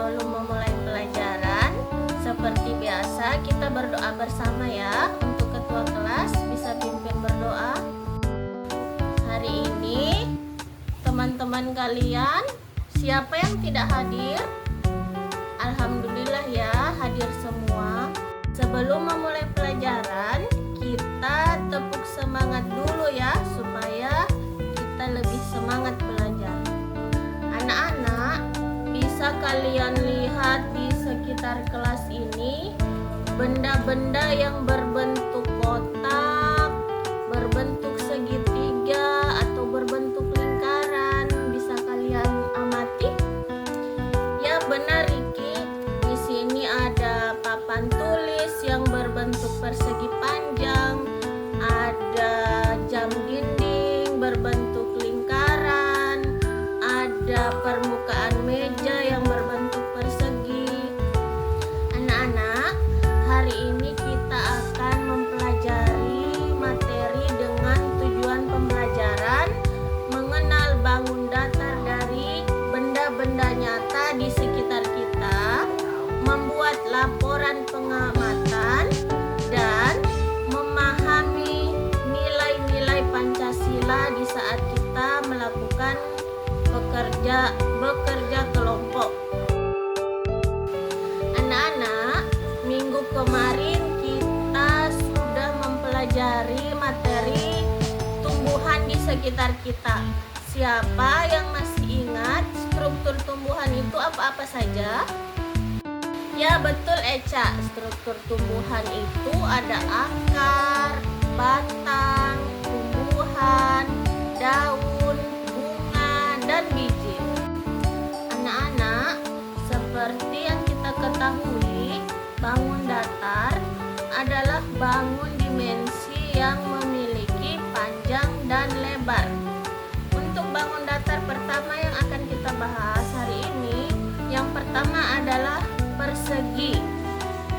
sebelum memulai pelajaran, seperti biasa kita berdoa bersama ya. Untuk ketua kelas bisa pimpin berdoa. Hari ini teman-teman kalian, siapa yang tidak hadir? Alhamdulillah ya, hadir semua. Sebelum memulai pelajaran, kita tepuk semangat dulu ya, supaya kita lebih semangat belajar. Anak-anak, bisa kalian lihat di sekitar kelas ini benda-benda yang berbentuk kotak, berbentuk segitiga, atau berbentuk lingkaran. Bisa kalian amati? Ya benar Riki, di sini ada papan tulis yang berbentuk persegi panjang, ada jam dinding berbentuk lingkaran, ada permukaan meja yang berbentuk persegi. Anak-anak, hari ini kita akan mempelajari materi dengan tujuan pembelajaran mengenal bangun datar dari benda-benda nyata di sekitar kita, membuat laporan pengamatan, dan memahami nilai-nilai Pancasila di saat kita melakukan bekerja kelompok. Anak-anak, minggu kemarin kita sudah mempelajari materi tumbuhan di sekitar kita. Siapa yang masih ingat struktur tumbuhan itu apa-apa saja? Ya betul Eca, struktur tumbuhan itu ada akar, batang, tumbuhan, daun, bunga, dan biji. Anak-anak, seperti yang kita ketahui, bangun datar adalah bangun dimensi yang memiliki panjang dan lebar. Untuk bangun datar pertama yang akan kita bahas hari ini, yang pertama adalah persegi.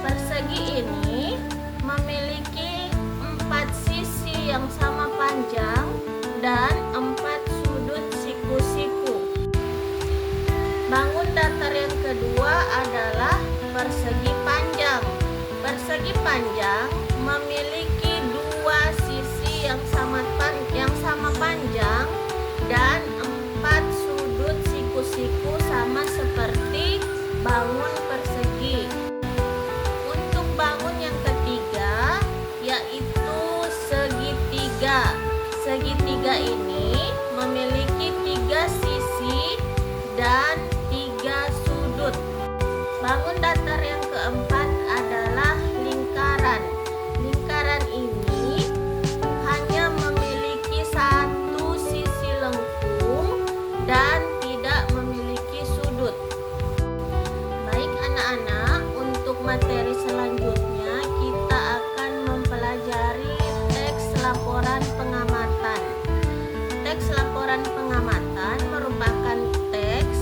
Persegi ini memiliki 4 sisi yang sama panjang dan 4 sudut siku-siku. Bangun datar yang kedua adalah persegi panjang. Persegi panjang memiliki 2 sisi yang sama panjang dan 4 sudut siku-siku sama seperti bangun persegi. Untuk bangun yang ketiga yaitu segitiga. Segitiga ini memiliki 3 sisi dan 3 sudut. Bangun datar yang keempat adalah lingkaran. Lingkaran ini hanya memiliki 1 sisi lengkung dan tidak memiliki sudut. Baik anak-anak, untuk materi selanjutnya kita akan mempelajari teks laporan pengamatan. Teks laporan pengamatan merupakan teks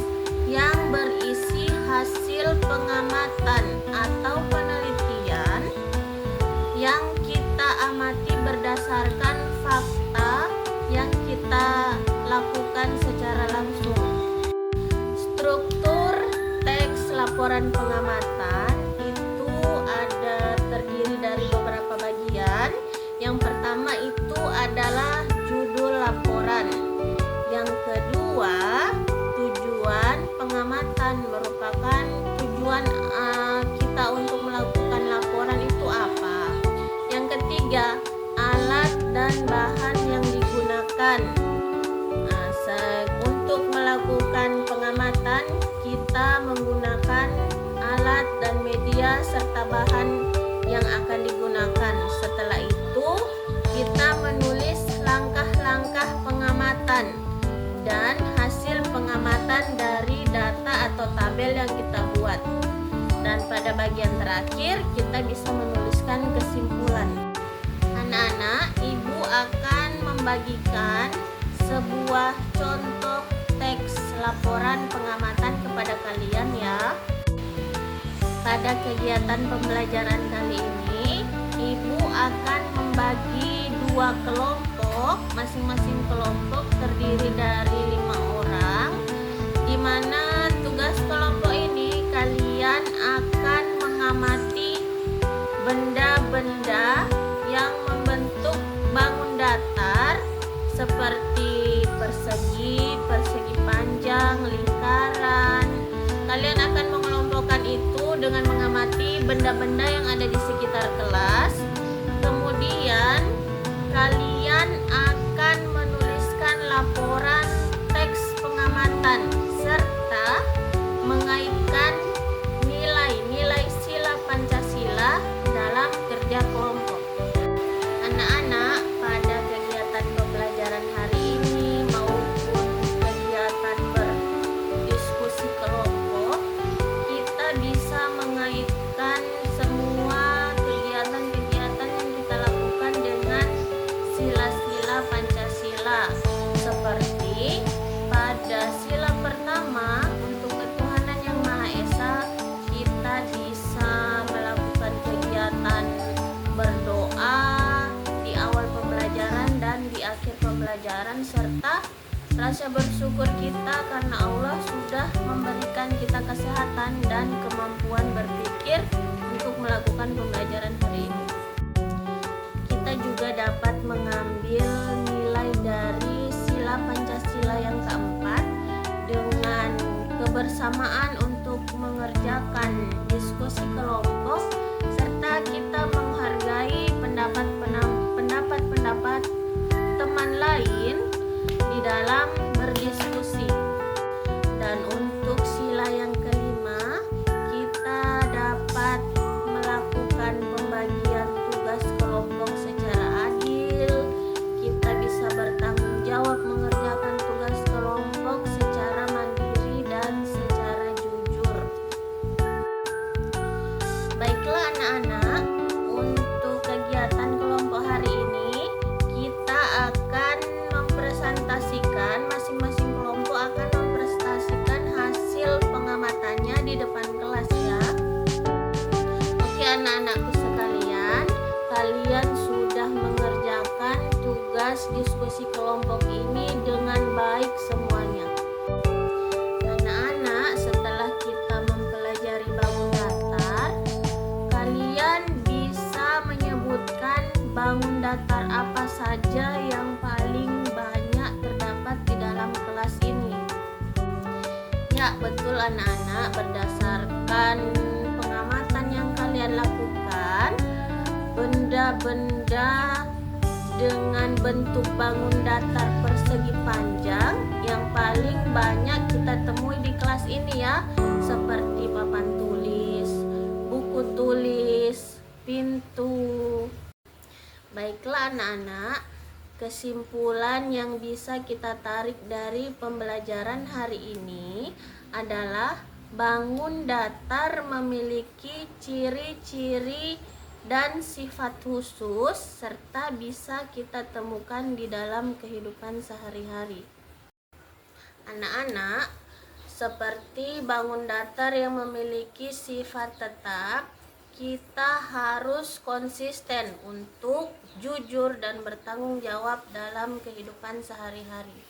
yang berisi hasil pengamatan atau penelitian yang kita amati berdasarkan fakta yang kita lakukan secara langsung. Struktur teks laporan pengamatan itu terdiri dari beberapa bagian. Yang pertama itu adalah judul laporan. Yang kedua, tujuan pengamatan, merupakan tujuan kita untuk melakukan laporan itu apa. Yang ketiga, alat dan bahan yang digunakan. Untuk melakukan pengamatan, kita menggunakan alat dan media serta bahan yang akan digunakan. Setelah itu, kita menulis langkah-langkah pengamatan dan hasil pengamatan dari data atau tabel yang kita buat. Dan pada bagian terakhir, kita bisa menuliskan kesimpulan. Anak-anak, Ibu akan membagikan sebuah contoh teks laporan pengamatan kepada kalian ya. Pada kegiatan pembelajaran kali ini, Ibu akan membagi 2 kelompok, masing-masing kelompok terdiri dari 5 orang, di mana tugas kelompok ini benda-benda yang ada di sekitar kelas. Kemudian kalian akan menuliskan laporan teks pengamatan serta mengaitkan nilai-nilai sila Pancasila dalam kerja kelompok. Anak-anak, pada kegiatan pembelajaran hari ini maupun kegiatan berdiskusi kelompok, kita bisa mengaitkan semua kegiatan-kegiatan yang kita lakukan dengan sila-sila Pancasila. Seperti pada sila pertama untuk ketuhanan yang Maha Esa, kita bisa melakukan kegiatan berdoa di awal pembelajaran dan di akhir pembelajaran, serta rasa bersyukur kita karena Allah sudah memberikan kita kesehatan dan kemampuan berpikir untuk melakukan pembelajaran hari ini. Kita juga dapat mengambil nilai dari sila Pancasila yang keempat dengan kebersamaan untuk mengerjakan diskusi kelompok, serta kita menghargai pendapat-pendapat teman lain di dalam berdiskusi. Dan untuk sila yang kelima, kita dapat melakukan pembagian tugas kelompok secara adil. Kita bisa bertanggung jawab mengerjakan tugas kelompok secara mandiri dan secara jujur. Baiklah anak-anak, untuk kegiatan kelompok hari ini kita akan mempresentasikan, masing-masing kelompok akan mempresentasikan hasil pengamatannya di depan kelas ya. Oke anak-anakku sekalian, kalian sudah mengerjakan tugas diskusi kelompok ini dengan baik semuanya. Anak-anak, setelah kita mempelajari bangun datar, kalian bisa menyebutkan bangun datar apa saja yang paling banyak terdapat di dalam kelas ini. Ya, betul anak-anak, berdasarkan pengamatan yang kalian lakukan, benda-benda dengan bentuk bangun datar persegi panjang yang paling banyak kita temui di kelas ini ya, seperti papan tulis, buku tulis, pintu. Baiklah anak-anak, kesimpulan yang bisa kita tarik dari pembelajaran hari ini adalah bangun datar memiliki ciri-ciri dan sifat khusus serta bisa kita temukan di dalam kehidupan sehari-hari. Anak-anak, seperti bangun datar yang memiliki sifat tetap, kita harus konsisten untuk jujur dan bertanggung jawab dalam kehidupan sehari-hari.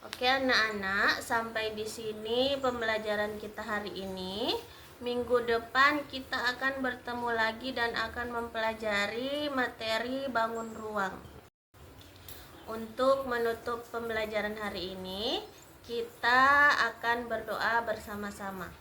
Oke anak-anak, sampai di sini pembelajaran kita hari ini. Minggu depan kita akan bertemu lagi dan akan mempelajari materi bangun ruang. Untuk menutup pembelajaran hari ini, kita akan berdoa bersama-sama.